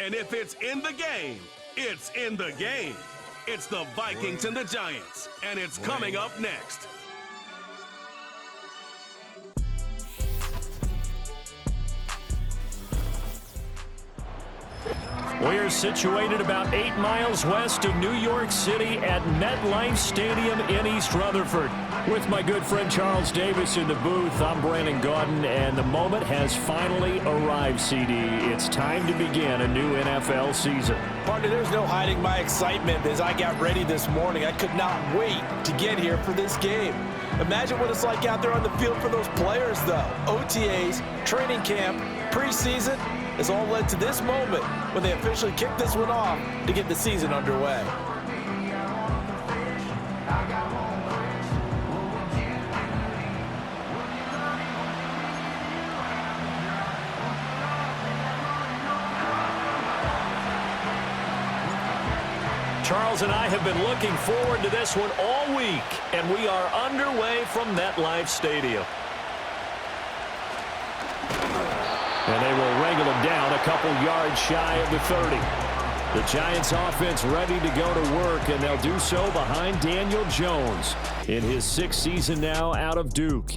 And if it's in the game, it's in the game. It's the Vikings and the Giants, and it's coming up next. We're situated about 8 miles west of New York City at MetLife Stadium in East Rutherford. With my good friend Charles Davis in the booth, I'm Brandon Gaudin, and the moment has finally arrived, CD. It's time to begin a new NFL season. Partner, there's no hiding my excitement as I got ready this morning. I could not wait to get here for this game. Imagine what it's like out there on the field for those players, though. OTAs, training camp, preseason. It's all led to this moment when they officially kick this one off to get the season underway. Charles and I have been looking forward to this one all week, and we are underway from MetLife Stadium. And they will wrangle him down a couple yards shy of the 30. The Giants offense ready to go to work, and they'll do so behind Daniel Jones in his 6th season now out of Duke.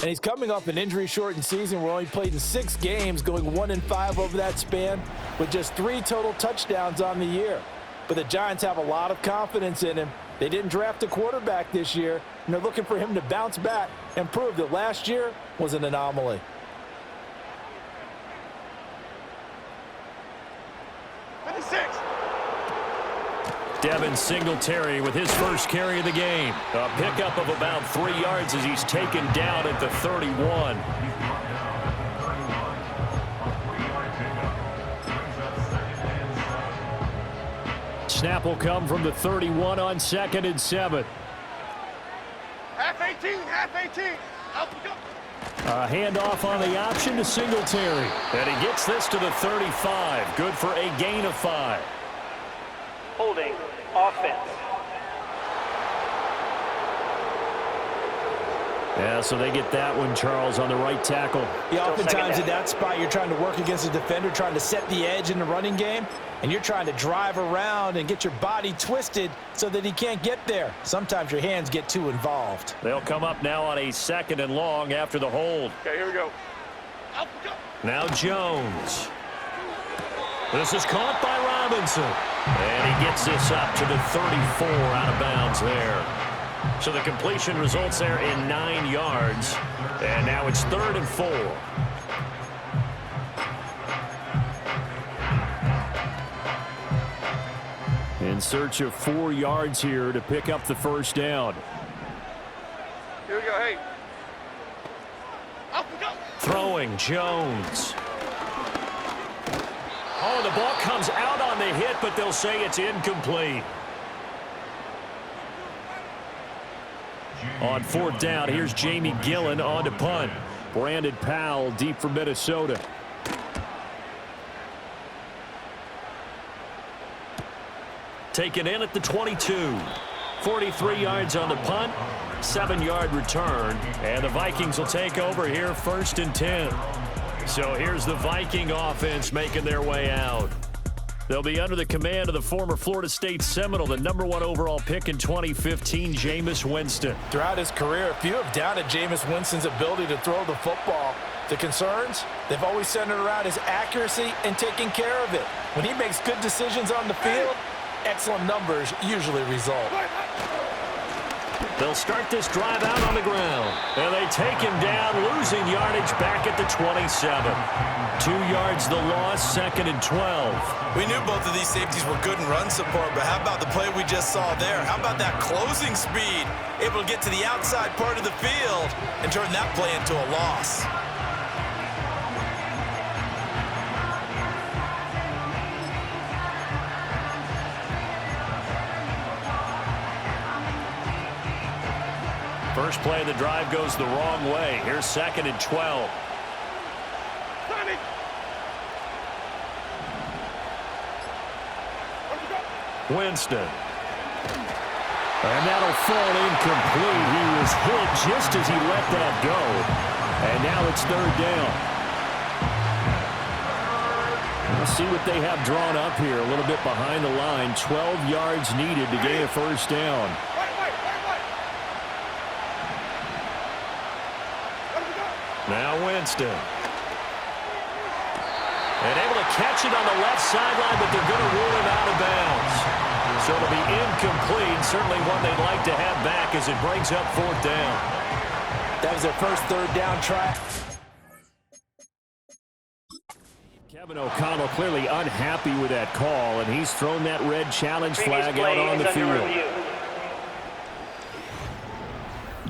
And he's coming off an injury-shortened season where he only played in 6 games, going 1-5 over that span with just 3 total touchdowns on the year. But the Giants have a lot of confidence in him. They didn't draft a quarterback this year, and they're looking for him to bounce back and prove that last year was an anomaly. Devin Singletary with his first carry of the game. A pickup of about 3 yards as he's taken down at the 31. Snap will come from the 31 on 2nd and 7. Half 18, half 18. Up we go. A handoff on the option to Singletary. And he gets this to the 35. Good for a gain of 5. Holding offense. Yeah, so they get that one, Charles, on the right tackle. Yeah, oftentimes in that spot, you're trying to work against a defender, trying to set the edge in the running game, and you're trying to drive around and get your body twisted so that he can't get there. Sometimes your hands get too involved. They'll come up now on a 2nd and long after the hold. Okay, here we go. Up we go. Now Jones. This is caught by Robinson. And he gets this up to the 34 out of bounds there. So the completion results there in 9 yards. And now it's 3rd and 4. In search of 4 yards here to pick up the first down. Here we go, hey. Up we go. Throwing Jones. Oh, the ball comes out on the hit, but they'll say it's incomplete. On 4th down, here's Jamie Gillen on to punt. Brandon Powell deep for Minnesota. Taken in at the 22. 43 yards on the punt, 7-yard return, and the Vikings will take over here 1st and 10. So here's the Viking offense making their way out. They'll be under the command of the former Florida State Seminole, the #1 overall pick in 2015, Jameis Winston. Throughout his career, few have doubted Jameis Winston's ability to throw the football. The concerns, they've always centered around his accuracy and taking care of it. When he makes good decisions on the field, excellent numbers usually result. They'll start this drive out on the ground. And they take him down, losing yardage back at the 27. 2 yards the loss, 2nd and 12. We knew both of these safeties were good in run support, but how about the play we just saw there? How about that closing speed? Able to get to the outside part of the field and turn that play into a loss. First play of the drive goes the wrong way. Here's 2nd and 12. Winston. And that'll fall incomplete. He was hit just as he let that go. And now it's 3rd down. We'll see what they have drawn up here. A little bit behind the line. 12 yards needed to gain a first down. Now Winston. And able to catch it on the left sideline, but they're going to rule him out of bounds. So it'll be incomplete. Certainly one they'd like to have back as it brings up fourth down. That was their first third down try. Kevin O'Connell clearly unhappy with that call, and he's thrown that red challenge flag out on the field.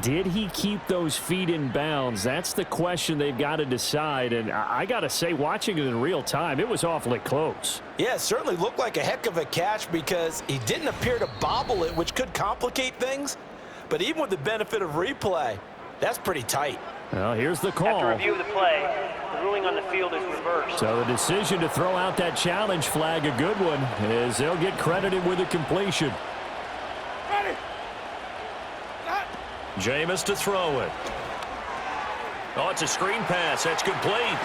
Did he keep those feet in bounds? That's the question they've got to decide. And I got to say, watching it in real time, it was awfully close. Yeah, it certainly looked like a heck of a catch because he didn't appear to bobble it, which could complicate things. But even with the benefit of replay, that's pretty tight. Well, here's the call. After review of the play, the ruling on the field is reversed. So the decision to throw out that challenge flag, a good one, is they'll get credited with a completion. Ready. Jameis to throw it. Oh, it's a screen pass. That's complete.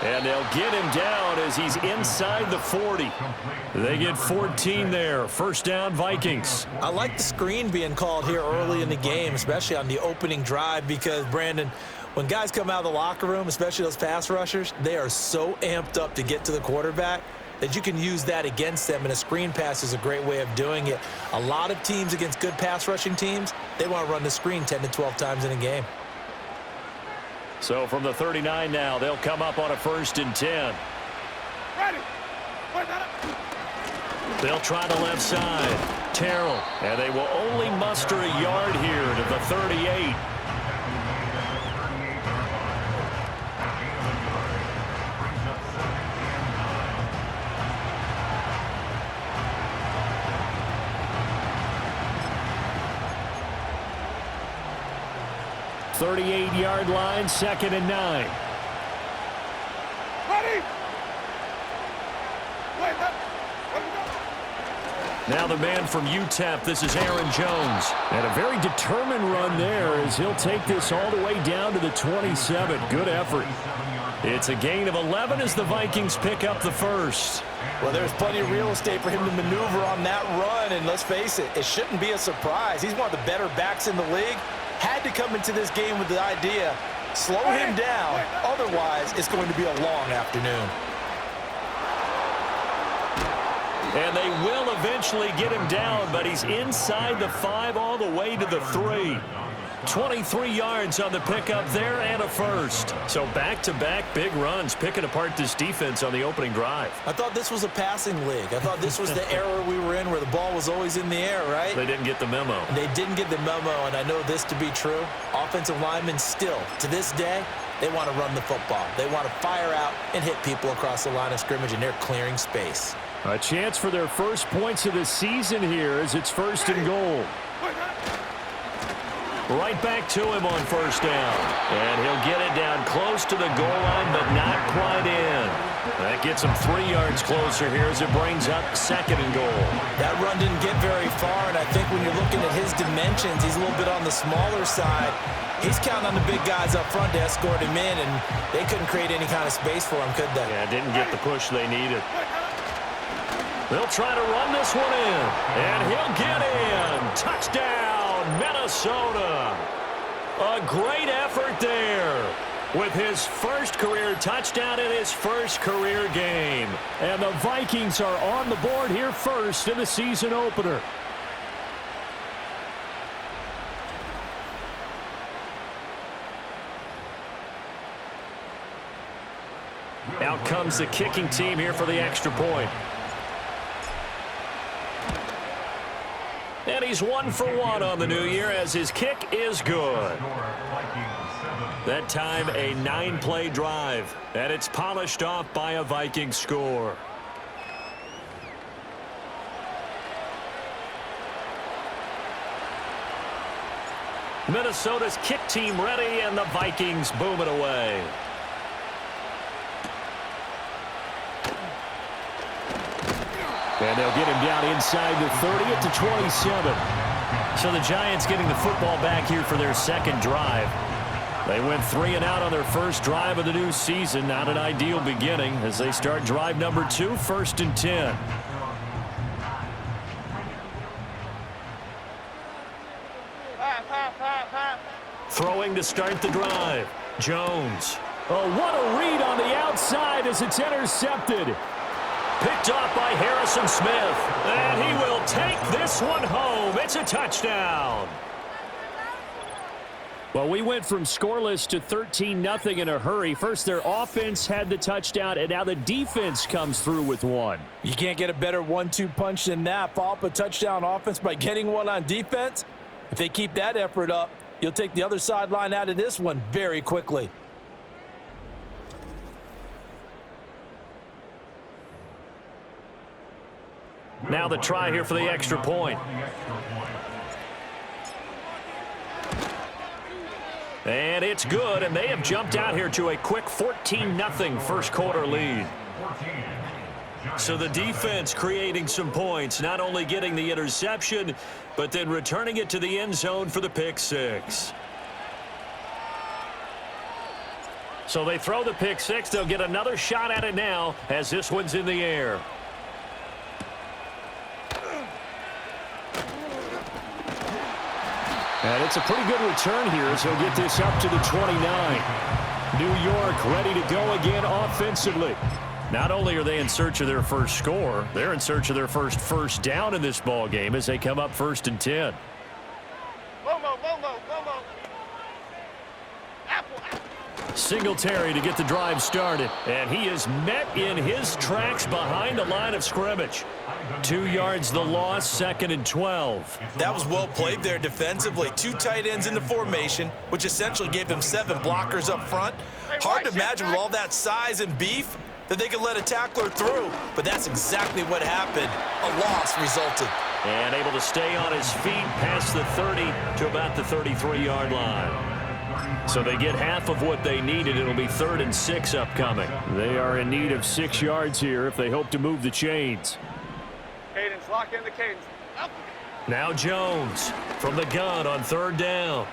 And they'll get him down as he's inside the 40. They get 14 there. First down, Vikings. I like the screen being called here early in the game, especially on the opening drive, because, Brandon, when guys come out of the locker room, especially those pass rushers, they are so amped up to get to the quarterback that you can use that against them, and a screen pass is a great way of doing it. A lot of teams against good pass rushing teams, they want to run the screen 10 to 12 times in a game. So from the 39 now, they'll come up on a 1st and 10. Ready. They'll try the left side. Terrell. And they will only muster a yard here to the 38. Yard line, 2nd and 9. Ready. Now the man from UTEP, this is Aaron Jones. And a very determined run there as he'll take this all the way down to the 27. Good effort. It's a gain of 11 as the Vikings pick up the first. Well, there's plenty of real estate for him to maneuver on that run, and let's face it, it shouldn't be a surprise. He's one of the better backs in the league. Had to come into this game with the idea, slow him down, otherwise it's going to be a long afternoon. And they will eventually get him down, but he's inside the 5 all the way to the 3. 23 yards on the pickup there and a first. So back-to-back big runs, picking apart this defense on the opening drive. I thought this was a passing league. I thought this was the era we were in where the ball was always in the air, right? They didn't get the memo. They didn't get the memo, and I know this to be true. Offensive linemen still, to this day, they want to run the football. They want to fire out and hit people across the line of scrimmage, and they're clearing space. A chance for their first points of the season here as it's 1st and goal. Right back to him on 1st down. And he'll get it down close to the goal line, but not quite in. That gets him 3 yards closer here as it brings up 2nd and goal. That run didn't get very far, and I think when you're looking at his dimensions, he's a little bit on the smaller side. He's counting on the big guys up front to escort him in, and they couldn't create any kind of space for him, could they? Yeah, didn't get the push they needed. They'll try to run this one in, and he'll get in. Touchdown, Minnesota. A great effort there with his first career touchdown in his first career game. And the Vikings are on the board here first in the season opener. Out comes the kicking team here for the extra point. And he's 1 for 1 on the new year as his kick is good. That time a 9-play drive, and it's polished off by a Viking score. Minnesota's kick team ready, and the Vikings boom it away. And they'll get him down inside the 30 at the 27. So the Giants getting the football back here for their second drive. They went 3 and out on their first drive of the new season. Not an ideal beginning as they start drive number 2, 1st and 10. Throwing to start the drive. Jones. Oh, what a read on the outside as it's intercepted. Picked off by Harrison Smith. And he will take this one home. It's a touchdown. Well, we went from scoreless to 13-0 in a hurry. First, their offense had the touchdown, and now the defense comes through with one. You can't get a better 1-2 punch than that. Follow up a touchdown offense by getting one on defense. If they keep that effort up, you'll take the other sideline out of this one very quickly. Now the try here for the extra point. And it's good, and they have jumped out here to a quick 14-0 first quarter lead. So the defense creating some points, not only getting the interception, but then returning it to the end zone for the pick six. So they throw the pick six. They'll get another shot at it now as this one's in the air. And it's a pretty good return here as he'll get this up to the 29. New York ready to go again offensively. Not only are they in search of their first score, they're in search of their first down in this ball game as they come up 1st and 10. Lomo. Apple. Singletary to get the drive started. And he is met in his tracks behind the line of scrimmage. 2 yards the loss, 2nd and 12. That was well played there defensively. 2 tight ends in the formation, which essentially gave them 7 blockers up front. Hard to imagine with all that size and beef that they could let a tackler through, but that's exactly what happened. A loss resulted. And able to stay on his feet past the 30 to about the 33-yard line. So they get half of what they needed. It'll be 3rd and 6 upcoming. They are in need of 6 yards here if they hope to move the chains. Cadence, lock in the cadence. Up. Now Jones from the gun on 3rd down.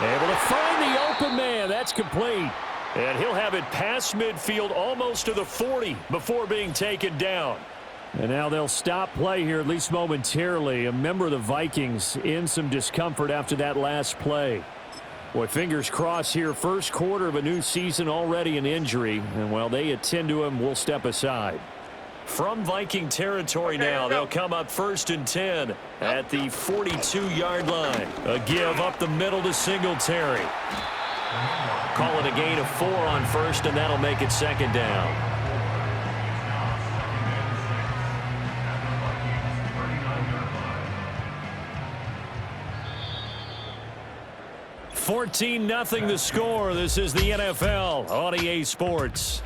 Able to find the open man. That's complete. And he'll have it past midfield almost to the 40 before being taken down. And now they'll stop play here, at least momentarily. A member of the Vikings in some discomfort after that last play. Boy, fingers crossed here. First quarter of a new season, already an injury. And while they attend to him, we'll step aside. From Viking territory now, they'll come up 1st and 10 at the 42-yard line. A give up the middle to Singletary. Call it a gain of 4 on 1st, and that'll make it 2nd down. $14-0 the score. This is the NFL on EA Sports.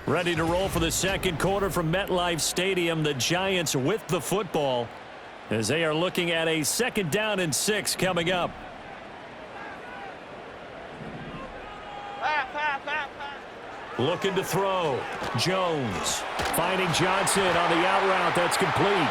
Ready to roll for the second quarter from MetLife Stadium. The Giants with the football as they are looking at a 2nd down and 6 coming up. Looking to throw. Jones finding Johnson on the out route. That's complete.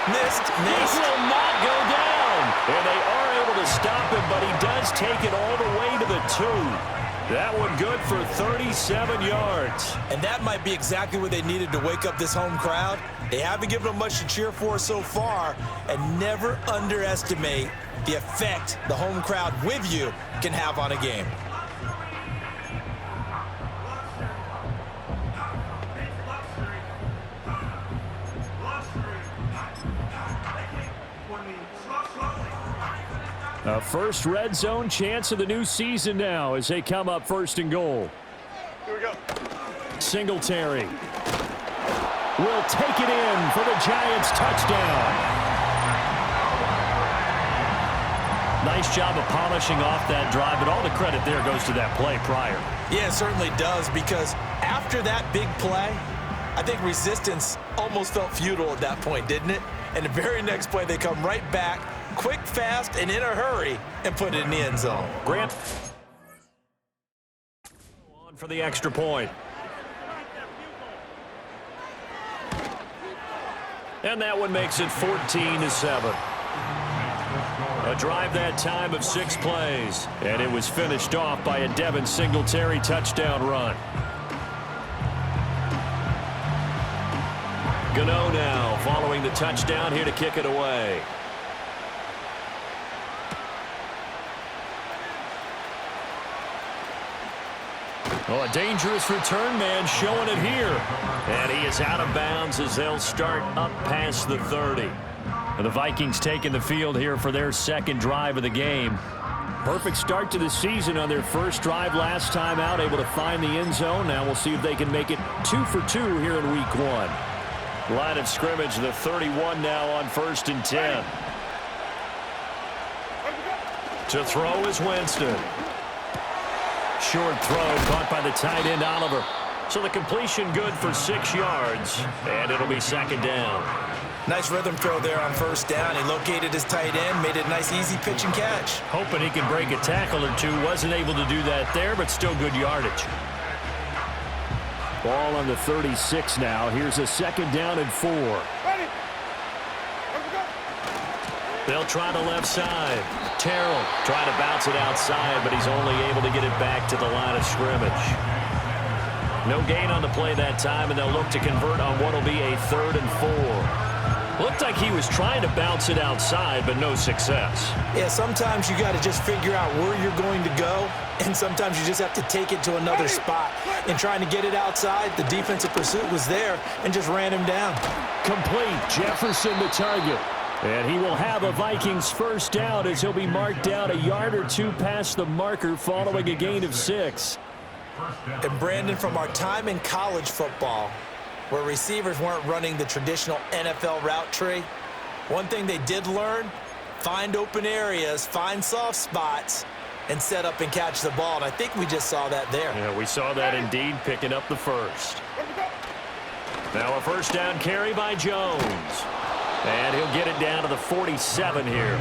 Missed. This will not go down. And they are able to stop him, but he does take it all the way to the 2. That one good for 37 yards. And that might be exactly what they needed to wake up this home crowd. They haven't given them much to cheer for so far, and never underestimate the effect the home crowd with you can have on a game. A first red zone chance of the new season now as they come up 1st and goal. Here we go. Singletary will take it in for the Giants touchdown. Nice job of polishing off that drive, but all the credit there goes to that play prior. Yeah, it certainly does, because after that big play, I think resistance almost felt futile at that point, didn't it? And the very next play, they come right back, quick, fast, and in a hurry, and put it in the end zone. Grant on for the extra point. And that one makes it 14-7. A drive that time of 6 plays. And it was finished off by a Devin Singletary touchdown run. Gano now following the touchdown here to kick it away. Oh, a dangerous return man showing it here. And he is out of bounds as they'll start up past the 30. And the Vikings taking the field here for their second drive of the game. Perfect start to the season on their first drive last time out, able to find the end zone. Now we'll see if they can make it 2 for 2 here in week 1. Line of scrimmage, the 31 now on 1st and 10. To throw is Winston. Short throw caught by the tight end Oliver. So the completion good for 6 yards, and it'll be 2nd down. Nice rhythm throw there on 1st down. He located his tight end, made it a nice easy pitch and catch. Hoping he can break a tackle or two. Wasn't able to do that there, but still good yardage. Ball on the 36 now. Here's a 2nd down and 4. They'll try the left side. Terrell trying to bounce it outside, but he's only able to get it back to the line of scrimmage. No gain on the play that time, and they'll look to convert on what will be a 3rd and 4. Looked like he was trying to bounce it outside, but no success. Yeah, sometimes you got to just figure out where you're going to go, and sometimes you just have to take it to another spot. And trying to get it outside, the defensive pursuit was there and just ran him down. Complete. Jefferson the target. And he will have a Vikings 1st down as he'll be marked down a yard or 2 past the marker following a gain of 6. And Brandon, from our time in college football, where receivers weren't running the traditional NFL route tree, one thing they did learn, find open areas, find soft spots, and set up and catch the ball. And I think we just saw that there. Yeah, we saw that indeed, picking up the 1st. Now a 1st down carry by Jones. And he'll get it down to the 47 here.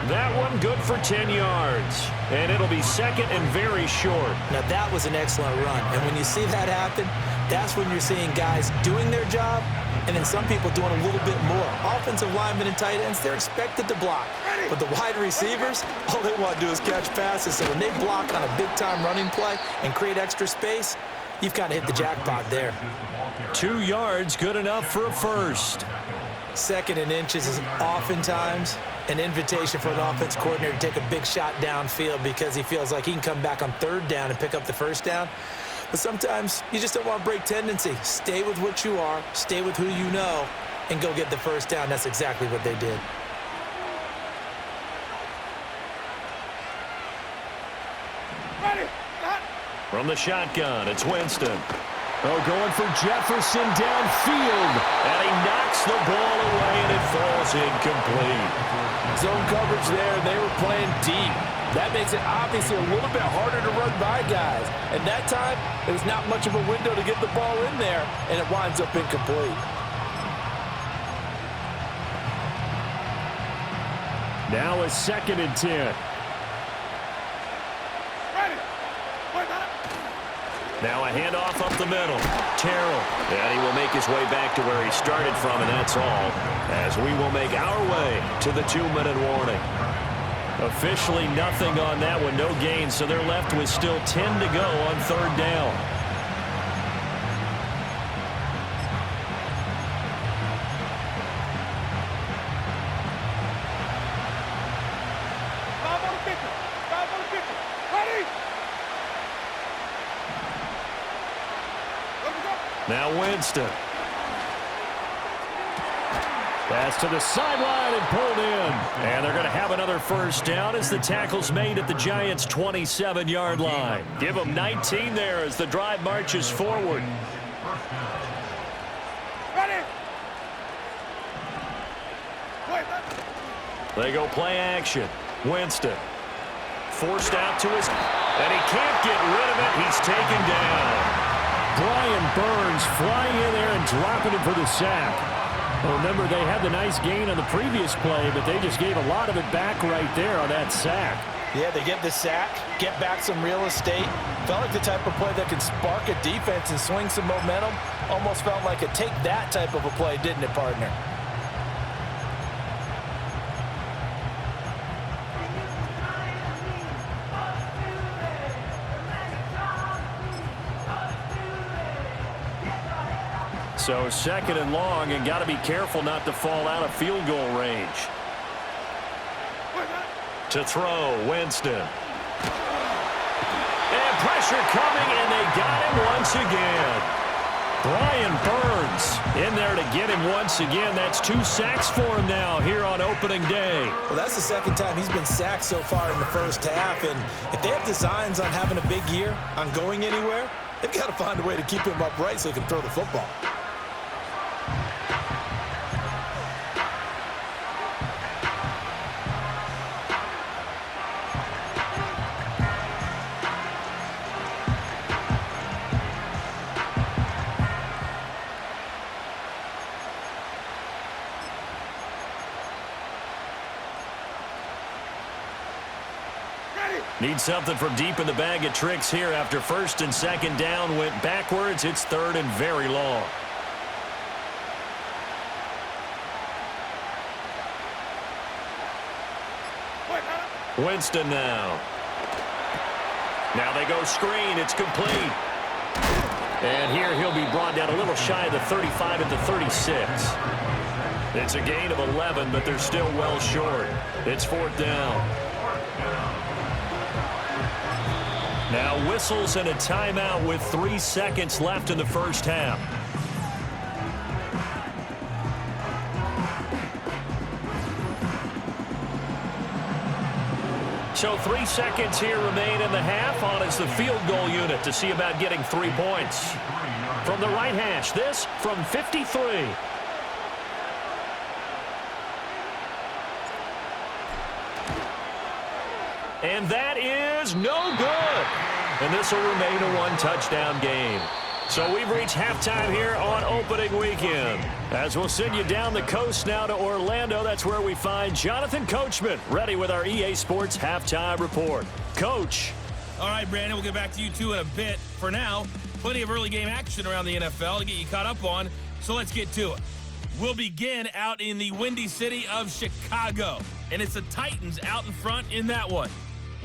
That one good for 10 yards. And it'll be 2nd and very short. Now that was an excellent run. And when you see that happen, that's when you're seeing guys doing their job and then some people doing a little bit more. Offensive linemen and tight ends, they're expected to block. But the wide receivers, all they want to do is catch passes. So when they block on a big-time running play and create extra space, you've kind of hit the jackpot there. 2 yards, good enough for a 1st. 2nd and inches is oftentimes an invitation for an offense coordinator to take a big shot downfield because he feels like he can come back on 3rd down and pick up the 1st down. But sometimes you just don't want to break tendency. Stay with what you are, stay with who you know, and go get the 1st down. That's exactly what they did. From the shotgun, it's Winston. Oh, going for Jefferson downfield. And he knocks the ball away, and it falls incomplete. Zone coverage there, and they were playing deep. That makes it obviously a little bit harder to run by guys. And that time, there's not much of a window to get the ball in there, and it winds up incomplete. Now a 2nd and 10. Now a handoff up the middle. Terrell. And he will make his way back to where he started from, and that's all. As we will make our way to the 2-minute warning. Officially nothing on that one, no gain, so they're left with still 10 to go on 3rd down. Now Winston. Pass to the sideline and pulled in. And they're going to have another 1st down as the tackle's made at the Giants' 27-yard line. Give them 19 there as the drive marches forward. They go play action. Winston. Forced out to his... And he can't get rid of it. He's taken down. Brian Burns flying in there and dropping it for the sack. Well, remember, they had the nice gain on the previous play, but they just gave a lot of it back right there on that sack. Yeah, they get the sack, get back some real estate. Felt like the type of play that could spark a defense and swing some momentum. Almost felt like a take that type of a play, didn't it, partner? So second and long, and got to be careful not to fall out of field goal range. To throw, Winston. And pressure coming, and they got him once again. Brian Burns in there to get him once again. That's 2 sacks for him now here on opening day. Well, that's the second time he's been sacked so far in the first half. And if they have designs on having a big year, on going anywhere, they've got to find a way to keep him upright so he can throw the football. Need something from deep in the bag of tricks here after first and second down went backwards. It's third and very long. Winston now. Now they go screen. It's complete. And here he'll be brought down a little shy of the 35 at the 36. It's a gain of 11, but they're still well short. It's fourth down. Now whistles and a timeout with 3 seconds left in the first half. So 3 seconds here remain in the half. On is the field goal unit to see about getting 3 points. From the right hash, this from 53. And that is no good. And this will remain a 1-touchdown game. So we've reached halftime here on opening weekend. As we'll send you down the coast now to Orlando, that's where we find Jonathan Coachman, ready with our EA Sports halftime report. Coach. All right, Brandon, we'll get back to you two in a bit. For now, plenty of early game action around the NFL to get you caught up on, so let's get to it. We'll begin out in the windy city of Chicago, and it's the Titans out in front in that one.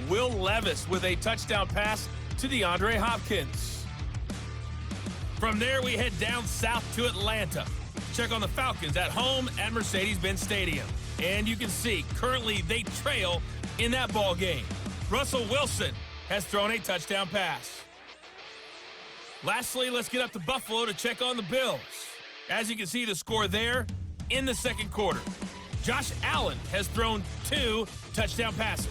Will Levis with a touchdown pass to DeAndre Hopkins. From there, we head down south to Atlanta. Check on the Falcons at home at Mercedes-Benz Stadium. And you can see, currently they trail in that ball game. Russell Wilson has thrown a touchdown pass. Lastly, let's get up to Buffalo to check on the Bills. As you can see, the score there in the second quarter. Josh Allen has thrown 2 touchdown passes.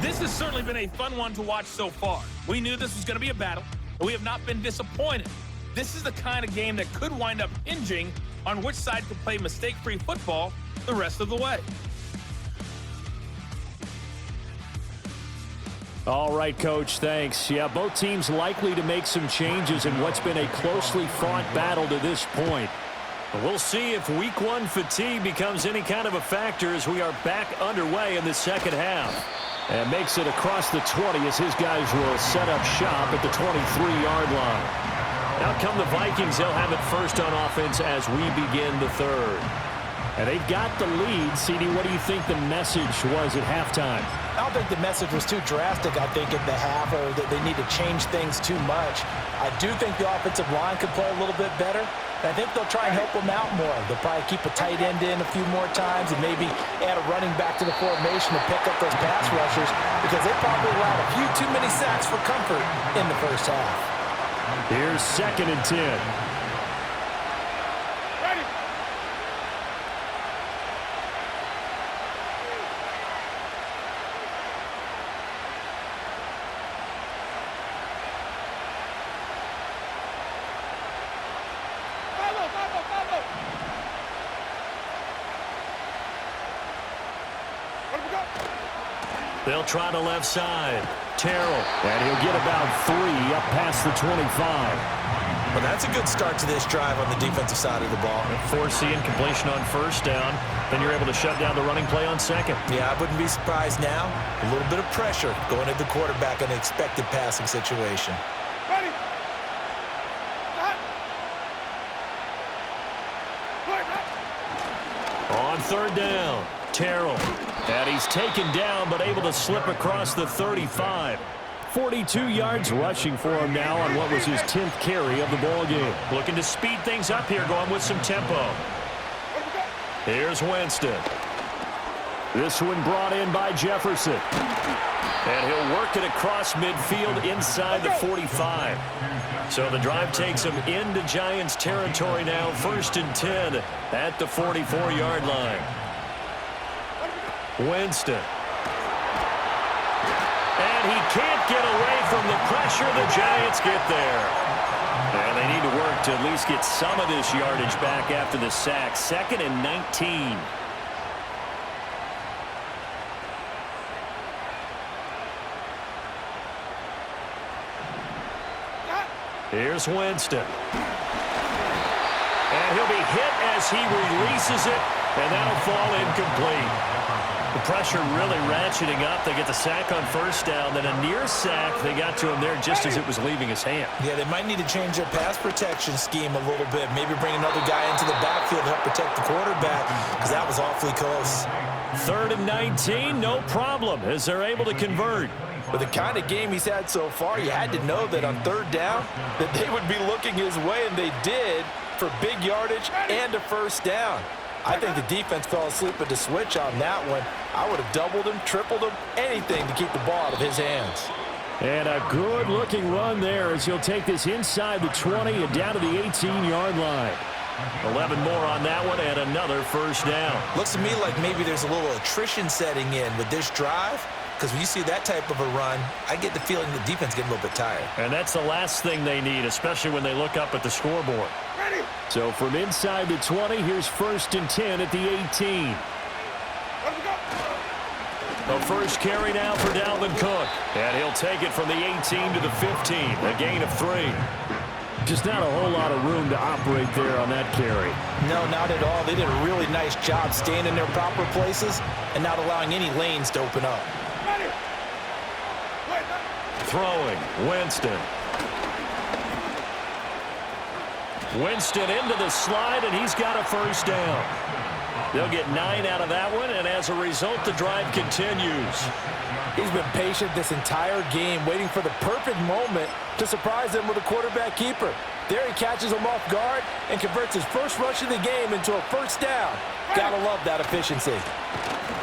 This has certainly been a fun one to watch so far. We knew this was going to be a battle, and we have not been disappointed. This is the kind of game that could wind up hinging on which side could play mistake-free football the rest of the way. All right, Coach, thanks. Yeah, both teams likely to make some changes in what's been a closely fought battle to this point. We'll see if Week 1 fatigue becomes any kind of a factor as we are back underway in the second half. And makes it across the 20 as his guys will set up shop at the 23-yard line. Out come the Vikings. They'll have it first on offense as we begin the third. And they've got the lead. CD, what do you think the message was at halftime? I don't think the message was too drastic, I think, at the half, or that they need to change things too much. I do think the offensive line could play a little bit better. And I think they'll try and help them out more. They'll probably keep a tight end in a few more times and maybe add a running back to the formation to pick up those pass rushers, because they probably allowed a few too many sacks for comfort in the first half. Here's 2nd and 10. They'll try the left side. Terrell. And he'll get about 3 up past the 25. Well, that's a good start to this drive on the defensive side of the ball. Forcing completion on first down. Then you're able to shut down the running play on second. Yeah, I wouldn't be surprised now. A little bit of pressure going at the quarterback in an expected passing situation. Ready. On third down, Terrell. And he's taken down but able to slip across the 35. 42 yards rushing for him now on what was his 10th carry of the ball game. Looking to speed things up here, going with some tempo. Here's Winston. This one brought in by Jefferson. And he'll work it across midfield inside the 45. So the drive takes him into Giants territory now, 1st and 10 at the 44-yard line. Winston. And he can't get away from the pressure. The Giants get there. And they need to work to at least get some of this yardage back after the sack. 2nd and 19. Here's Winston. And he'll be hit as he releases it, and that'll fall incomplete. The pressure really ratcheting up. They get the sack on 1st down, then a near sack. They got to him there just as it was leaving his hand. Yeah, they might need to change their pass protection scheme a little bit. Maybe bring another guy into the backfield to help protect the quarterback, because that was awfully close. 3rd and 19, no problem, as they're able to convert. With the kind of game he's had so far, you had to know that on 3rd down that they would be looking his way, and they did, for big yardage and a 1st down. I think the defense fell asleep at the switch on that one. I would have doubled him, tripled him, anything to keep the ball out of his hands. And a good-looking run there as he'll take this inside the 20 and down to the 18-yard line. 11 more on that one and another 1st down. Looks to me like maybe there's a little attrition setting in with this drive, because when you see that type of a run, I get the feeling the defense getting a little bit tired. And that's the last thing they need, especially when they look up at the scoreboard. So from inside the 20, here's 1st and 10 at the 18. The first carry now for Dalvin Cook. And he'll take it from the 18 to the 15, a gain of 3. Just not a whole lot of room to operate there on that carry. No, not at all. They did a really nice job staying in their proper places and not allowing any lanes to open up. Throwing, Winston. Winston into the slide, and he's got a 1st down. They'll get 9 out of that one, and as a result, the drive continues. He's been patient this entire game, waiting for the perfect moment to surprise them with a quarterback keeper. There he catches him off guard and converts his first rush of the game into a 1st down. Gotta love that efficiency.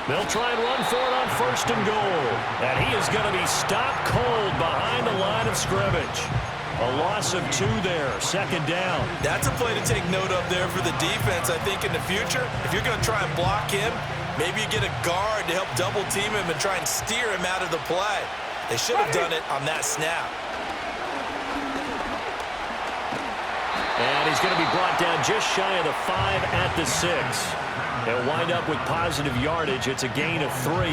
They'll try and run for it on 1st and goal. And he is going to be stopped cold behind the line of scrimmage. A loss of 2 there, 2nd down. That's a play to take note of there for the defense. I think in the future, if you're going to try and block him, maybe you get a guard to help double team him and try and steer him out of the play. They should have done it on that snap. And he's going to be brought down just shy of the 5 at the 6. They'll wind up with positive yardage. It's a gain of 3,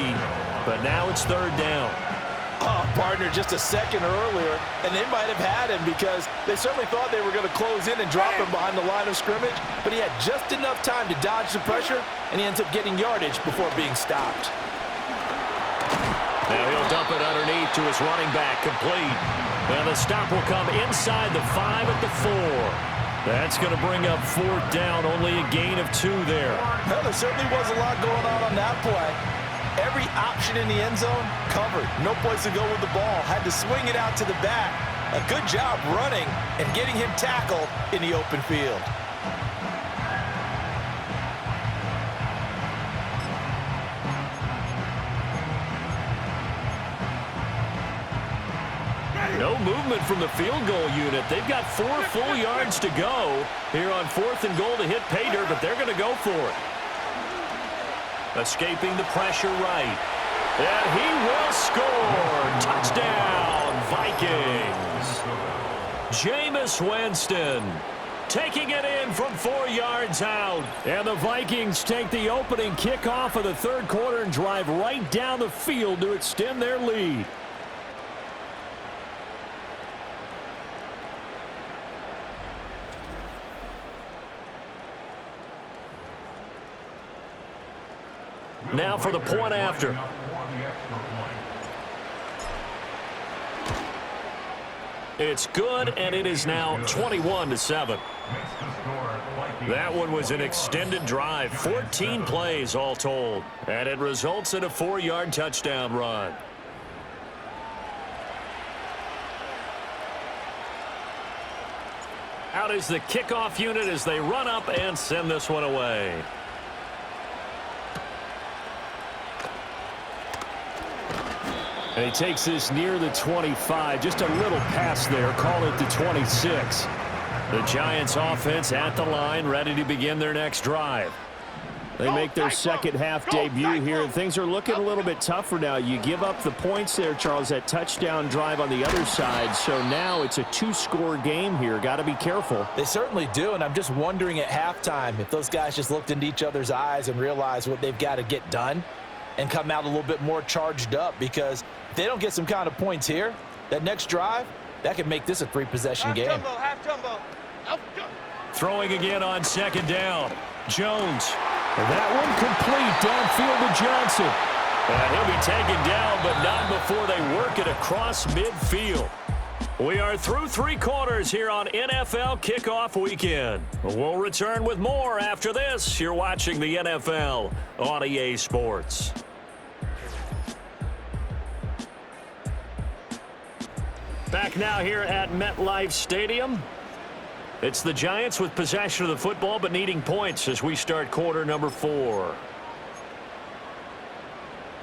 but now it's 3rd down. Oh, partner, just a second earlier, and they might have had him because they certainly thought they were going to close in and drop him behind the line of scrimmage, but he had just enough time to dodge the pressure, and he ends up getting yardage before being stopped. Now he'll dump it underneath to his running back, complete. And the stop will come inside the 5 at the 4. That's going to bring up 4th down, only a gain of 2 there. Well, there certainly was a lot going on that play. Every option in the end zone covered. No place to go with the ball. Had to swing it out to the back. A good job running and getting him tackled in the open field. No movement from the field goal unit. They've got 4 full yards to go here on 4th and goal to hit pay dirt, but they're going to go for it. Escaping the pressure right. And he will score. Touchdown, Vikings. Jameis Winston taking it in from 4 yards out. And the Vikings take the opening kickoff of the 3rd quarter and drive right down the field to extend their lead. Now for the point after. It's good, and it is now 21-7. That one was an extended drive, 14 plays all told, and it results in a 4-yard touchdown run. Out is the kickoff unit as they run up and send this one away. And he takes this near the 25. Just a little pass there. Call it the 26. The Giants offense at the line, ready to begin their next drive. They make their second half debut here, and things are looking a little bit tougher now. You give up the points there, Charles, that touchdown drive on the other side. So now it's a 2-score game here. Got to be careful. They certainly do, and I'm just wondering at halftime if those guys just looked into each other's eyes and realized what they've got to get done and come out a little bit more charged up, because if they don't get some kind of points here, that next drive, that could make this a 3-possession game. Half jumbo. Throwing again on second down. Jones. That one complete downfield to Johnson. And he'll be taken down, but not before they work it across midfield. We are through 3 quarters here on NFL Kickoff Weekend. We'll return with more after this. You're watching the NFL on EA Sports. Back now here at MetLife Stadium. It's the Giants with possession of the football but needing points as we start quarter number 4.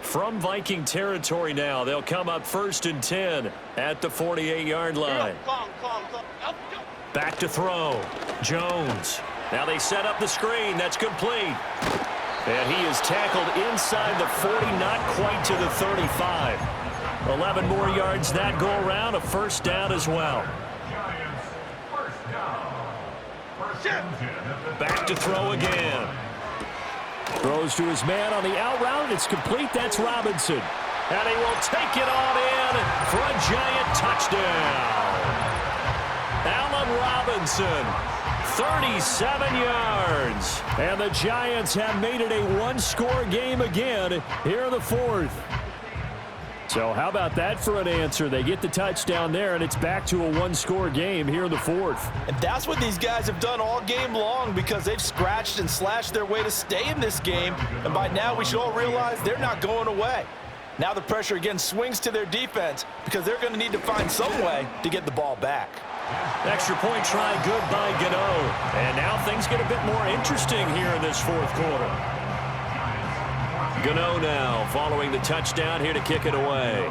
From Viking territory now, they'll come up 1st and 10 at the 48-yard line. Back to throw. Jones. Now they set up the screen. That's complete. And he is tackled inside the 40, not quite to the 35. 11 more yards that go around, a first down as well. Back to throw again. Throws to his man on the out route. It's complete. That's Robinson. And he will take it on in for a Giant touchdown. Allen Robinson, 37 yards. And the Giants have made it a 1-score game again here in the 4th. So how about that for an answer? They get the touchdown there, and it's back to a 1-score game here in the 4th. And that's what these guys have done all game long, because they've scratched and slashed their way to stay in this game. And by now, we should all realize they're not going away. Now the pressure again swings to their defense, because they're going to need to find some way to get the ball back. Extra point try good by Gano. And now things get a bit more interesting here in this 4th quarter. Gano now following the touchdown here to kick it away.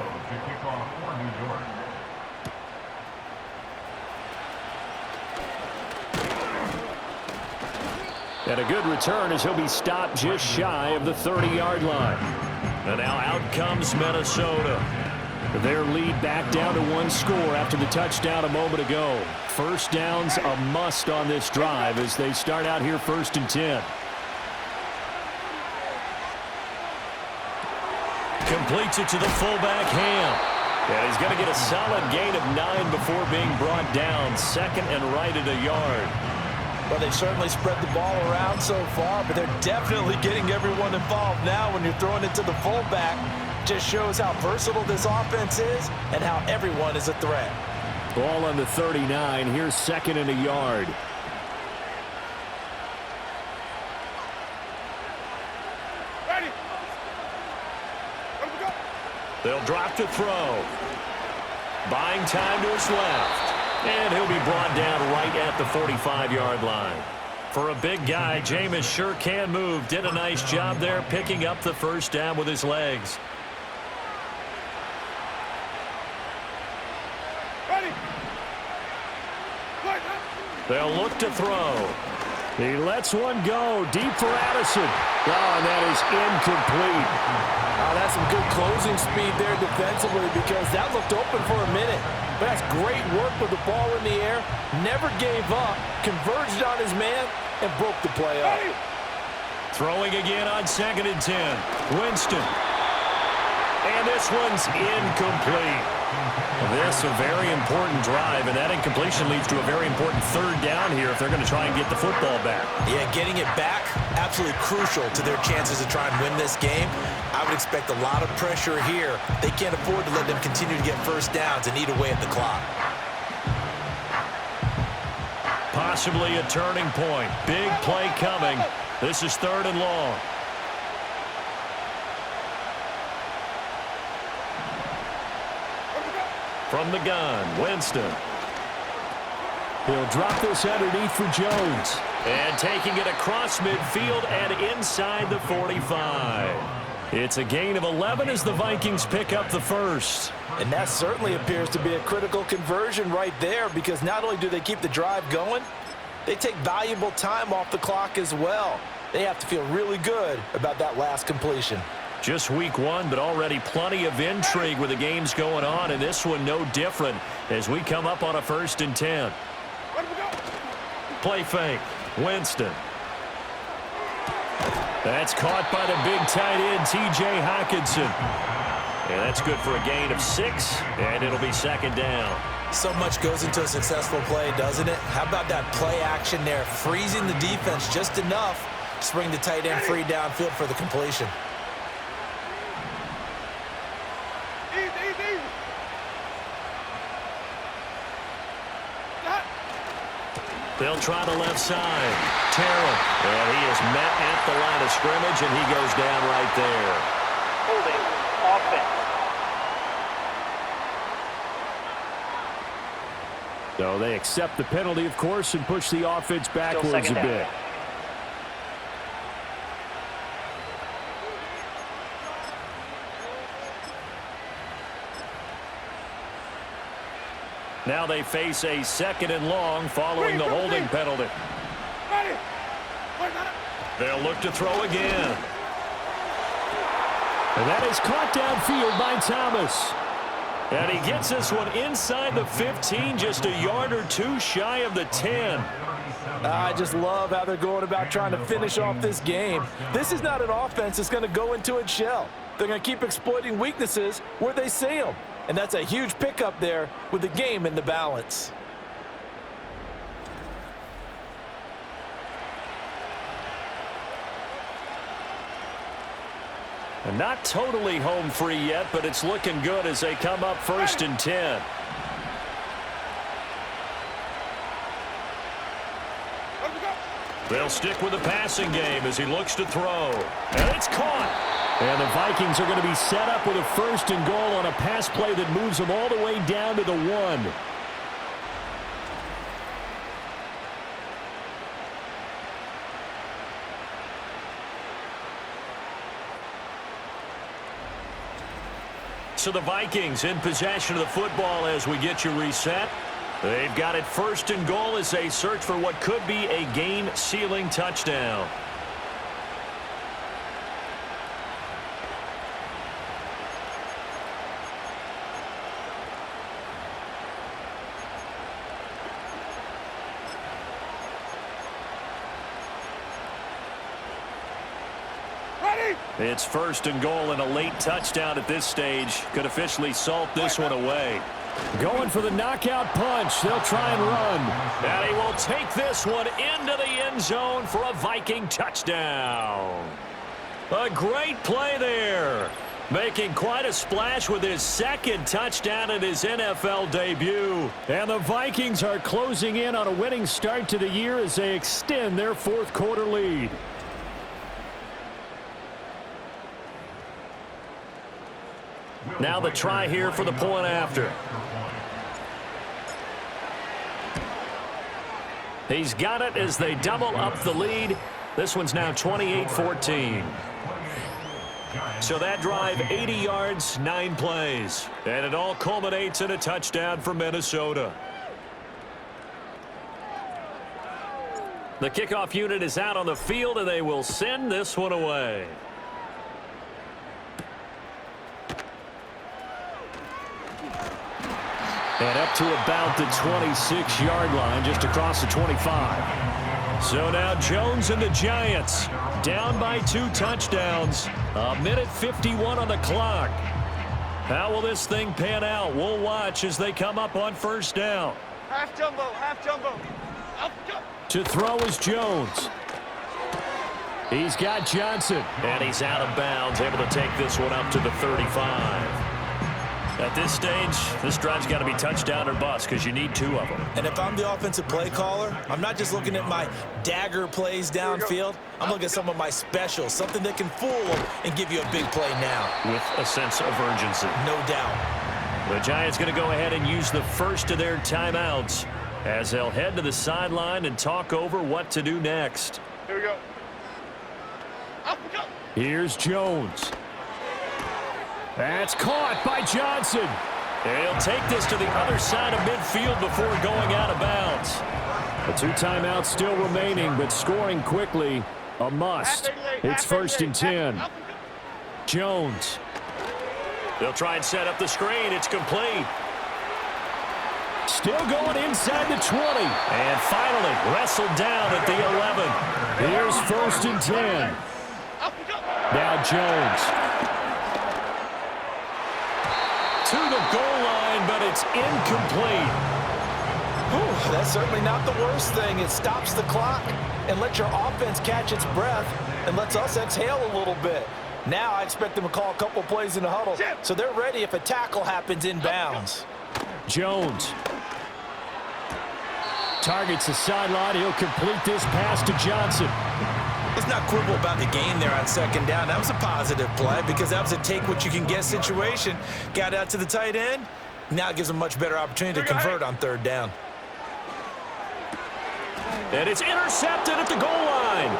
And a good return as he'll be stopped just shy of the 30-yard line. And now out comes Minnesota. Their lead back down to 1 score after the touchdown a moment ago. First down's a must on this drive as they start out here 1st and 10. Completes it to the fullback, Ham. And he's going to get a solid gain of 9 before being brought down. 2nd and right at a yard. Well, they've certainly spread the ball around so far, but they're definitely getting everyone involved now when you're throwing it to the fullback. Just shows how versatile this offense is and how everyone is a threat. Ball on the 39. Here's 2nd and a yard. They'll drop to throw. Buying time to his left. And he'll be brought down right at the 45-yard line. For a big guy, Jameis sure can move. Did a nice job there picking up the first down with his legs. They'll look to throw. He lets one go deep for Addison. Oh, and that is incomplete. Oh, that's some good closing speed there defensively, because that looked open for a minute. But that's great work with the ball in the air. Never gave up. Converged on his man and broke the play up. Throwing again on 2nd and 10. Winston. And this one's incomplete. This a very important drive, and that incompletion leads to a very important 3rd down here if they're going to try and get the football back. Yeah, getting it back, absolutely crucial to their chances to try and win this game. I would expect a lot of pressure here. They can't afford to let them continue to get first downs and eat away at the clock. Possibly a turning point. Big play coming. This is 3rd and long. From the gun, Winston. He'll drop this underneath for Jones. And taking it across midfield and inside the 45. It's a gain of 11 as the Vikings pick up the first. And that certainly appears to be a critical conversion right there, because not only do they keep the drive going, they take valuable time off the clock as well. They have to feel really good about that last completion. Just week 1, but already plenty of intrigue with the games going on, and this one no different as we come up on a 1st and 10. Play fake. Winston. That's caught by the big tight end, T.J. Hockenson. And that's good for a gain of 6, and it'll be 2nd down. So much goes into a successful play, doesn't it? How about that play action there, freezing the defense just enough to bring the tight end free downfield for the completion. They'll try the left side. Terrell. And he is met at the line of scrimmage, and he goes down right there. Holding offense. So they accept the penalty, of course, and push the offense backwards a bit. Now they face a 2nd and long following the holding penalty. They'll look to throw again. And that is caught downfield by Thomas. And he gets this one inside the 15, just a yard or 2 shy of the 10. I just love how they're going about trying to finish off this game. This is not an offense that's going to go into its shell. They're going to keep exploiting weaknesses where they see them. And that's a huge pickup there with the game in the balance. And not totally home free yet, but it's looking good as they come up 1st and 10. They'll stick with the passing game as he looks to throw. And it's caught. And the Vikings are going to be set up with a 1st and goal on a pass play that moves them all the way down to the 1. So the Vikings in possession of the football as we get you reset. They've got it 1st and goal as they search for what could be a game-sealing touchdown. It's 1st and goal, and a late touchdown at this stage could officially salt this one away. Going for the knockout punch. They'll try and run. And he will take this one into the end zone for a Viking touchdown. A great play there. Making quite a splash with his 2nd touchdown in his NFL debut. And the Vikings are closing in on a winning start to the year as they extend their 4th quarter lead. Now the try here for the point after. He's got it as they double up the lead. This one's now 28-14. So that drive, 80 yards, 9 plays. And it all culminates in a touchdown for Minnesota. The kickoff unit is out on the field, and they will send this one away. And up to about the 26-yard line, just across the 25. So now Jones and the Giants down by 2 touchdowns. A minute 51 on the clock. How will this thing pan out? We'll watch as they come up on 1st down. Half jumbo, half jumbo. To throw is Jones. He's got Johnson. And he's out of bounds, able to take this one up to the 35. At this stage, this drive's got to be touchdown or bust because you need 2 of them. And if I'm the offensive play caller, I'm not just looking at my dagger plays downfield. I'm looking at some of my specials, something that can fool them and give you a big play now. With a sense of urgency. No doubt. The Giants going to go ahead and use the first of their timeouts as they'll head to the sideline and talk over what to do next. Here we go. Up we go. Here's Jones. That's caught by Johnson. He'll take this to the other side of midfield before going out of bounds. The 2 timeouts still remaining, but scoring quickly, a must. It's 1st and 10. Jones. They'll try and set up the screen. It's complete. Still going inside the 20. And finally wrestled down at the 11. Here's 1st and 10. Now Jones. To the goal line, but it's incomplete. Ooh, that's certainly not the worst thing. It stops the clock and lets your offense catch its breath and lets us exhale a little bit. Now I expect them to call a couple plays in the huddle, so they're ready if a tackle happens inbounds. Jones targets the sideline. He'll complete this pass to Johnson. Let's not quibble about the game there on 2nd down. That was a positive play because that was a take-what-you-can-get situation. Got out to the tight end. Now it gives them a much better opportunity to convert on 3rd down. And it's intercepted at the goal line.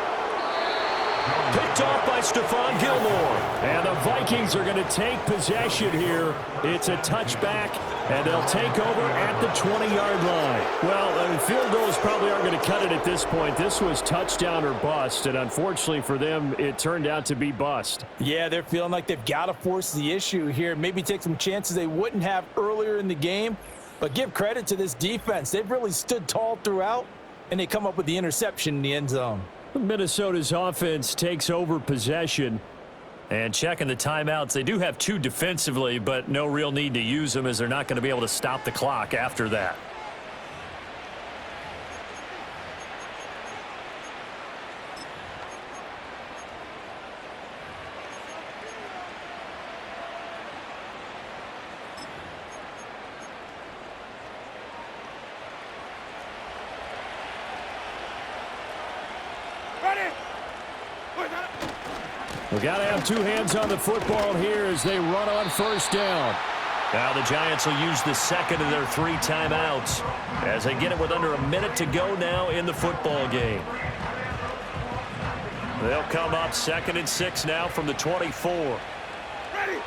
Picked off by Stephon Gilmore. And the Vikings are going to take possession here. It's a touchback, and they'll take over at the 20-yard line. Well, field goals probably aren't going to cut it at this point. This was touchdown or bust, and unfortunately for them, it turned out to be bust. Yeah, they're feeling like they've got to force the issue here. Maybe take some chances they wouldn't have earlier in the game. But give credit to this defense. They've really stood tall throughout, and they come up with the interception in the end zone. Minnesota's offense takes over possession. And checking the timeouts, they do have 2 defensively, but no real need to use them as they're not going to be able to stop the clock after that. We got to have 2 hands on the football here as they run on 1st down. Now the Giants will use the 2nd of their 3 timeouts as they get it with under a minute to go now in the football game. They'll come up 2nd and 6 now from the 24. Ready.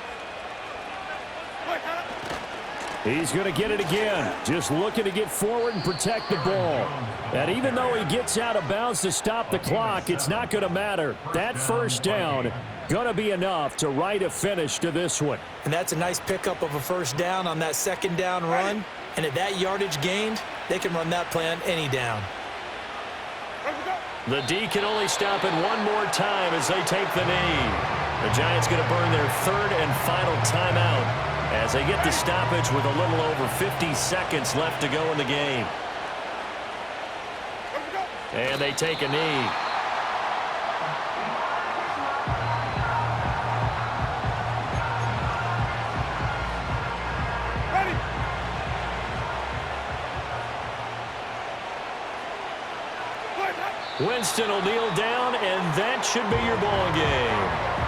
He's going to get it again. Just looking to get forward and protect the ball. And even though he gets out of bounds to stop the clock, it's not going to matter. That 1st down going to be enough to write a finish to this one. And that's a nice pickup of a 1st down on that 2nd down run. And at that yardage gained, they can run that play on any down. The D can only stop it one more time as they take the knee. The Giants going to burn their 3rd and final timeout as they get the stoppage with a little over 50 seconds left to go in the game. And they take a knee. Winston will kneel down, and that should be your ball game.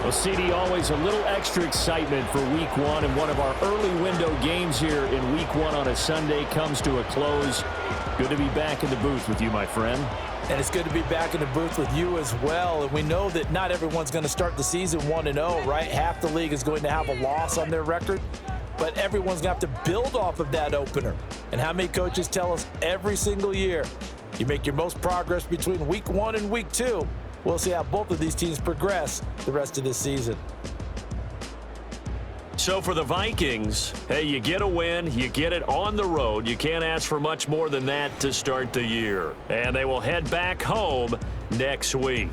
Well, CD, always a little extra excitement for Week 1, and one of our early window games here in Week 1 on a Sunday comes to a close. Good to be back in the booth with you, my friend. And it's good to be back in the booth with you as well. And we know that not everyone's going to start the season 1-0, right? Half the league is going to have a loss on their record. But everyone's going to have to build off of that opener. And how many coaches tell us every single year, you make your most progress between Week 1 and Week 2. We'll see how both of these teams progress the rest of this season. So for the Vikings, hey, you get a win, you get it on the road. You can't ask for much more than that to start the year. And they will head back home next week.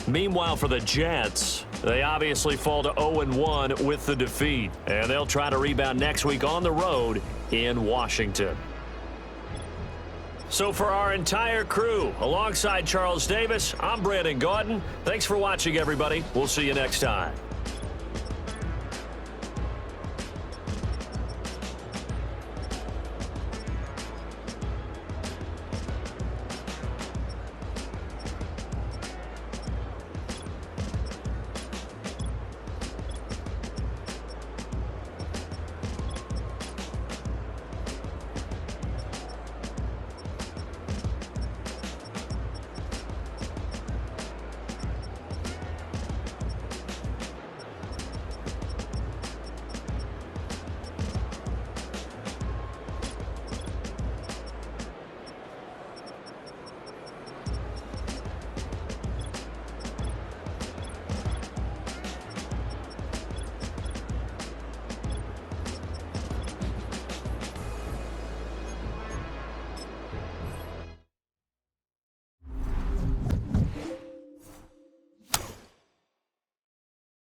Meanwhile, for the Jets, They obviously fall to 0-1 with the defeat, and they'll try to rebound next week on the road in Washington. So for our entire crew, alongside Charles Davis, I'm Brandon Gaudin. Thanks for watching, everybody. We'll see you next time.